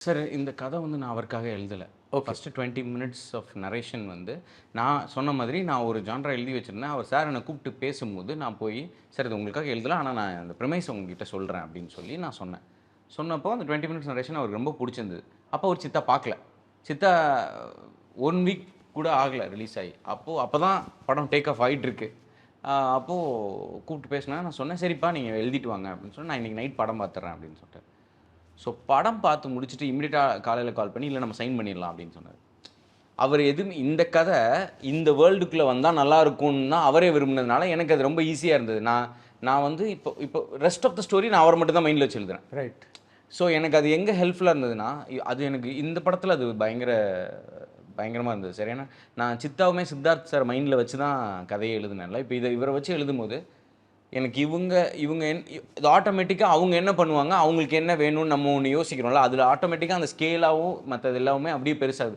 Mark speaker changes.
Speaker 1: Sir இந்த கதை வந்து நான் அவருக்காக எழுதலை.
Speaker 2: Okay.
Speaker 1: First 20 minutes of narration வந்து நான் சொன்ன மாதிரி நான் ஒரு ஜான்ரா எழுதி வச்சிருந்தேன். அவர் சார் என்ன கூப்பிட்டு பேசும்போது நான் போய், "சார் இது உங்களுக்காக எழுதல. ஆனா நான் அந்த ப்ரிமைஸ் உங்ககிட்ட சொல்றேன்" அப்படின்னு சொல்லி நான் சொன்னேன். சொன்னப்போ அந்த 20 மினிட்ஸ் நரேஷன் அவருக்கு ரொம்ப புடிச்சிருந்தது. அப்போ அவர் சித்தா பார்க்கல. சித்தா 1 வீக் கூட ஆகல ரிலீஸ் ஆகி. அப்பதான் படம் டேக் ஆஃப் ஆயிட்டு இருக்கு. அப்போ கூப்பிட்டு பேசினா நான் சொன்னேன், "சரிப்பா நீங்க எழுதிட்டு வாங்க" அப்படின்னு சொல்லி, "நான் இன்னைக்கு நைட் படம் பார்த்துடுறேன்" அப்படின்னு சொல்லிட்டாரு. ஸோ படம் பார்த்து முடிச்சுட்டு இமிடியேட்டா காலையில கால் பண்ணி, "இல்ல நம்ம சைன் பண்ணிடலாம்" அப்படின்னு சொன்னாரு. அவர் எதுவுமே இந்த கதை இந்த வேர்ல்டுக்குள்ள வந்தா நல்லா இருக்கும்னு தான் அவரே விரும்பினதுனால எனக்கு அது ரொம்ப ஈஸியா இருந்தது. நான் நான் வந்து இப்போ இப்போ ரெஸ்ட் ஆஃப் த ஸ்டோரி நான் அவர மட்டும் தான் மைண்ட்ல வச்சு எழுதுறேன்.
Speaker 2: ரைட்.
Speaker 1: ஸோ எனக்கு அது எங்க ஹெல்ப்ஃபுல்லா இருந்ததுன்னா, அது எனக்கு இந்த படத்துல அது பயங்கரமா இருந்தது சார். ஏன்னா நான் சித்தாவுமே சித்தார்த் சார் மைண்ட்ல வச்சு தான் கதையே எழுதினேன்ல. இப்போ இவர வச்சு எழுதும்போது எனக்கு இவங்க இவங்க இது ஆட்டோமேட்டிக்கா அவங்க என்ன பண்ணுவாங்க, அவங்களுக்கு என்ன வேணும்னு நம்ம ஒண்ணு யோசிக்கிறோம்ல, அதுல ஆட்டோமேட்டிக்கா அந்த ஸ்கேலாவும் மத்தது எல்லாமே அப்படியே பெருசாகுது.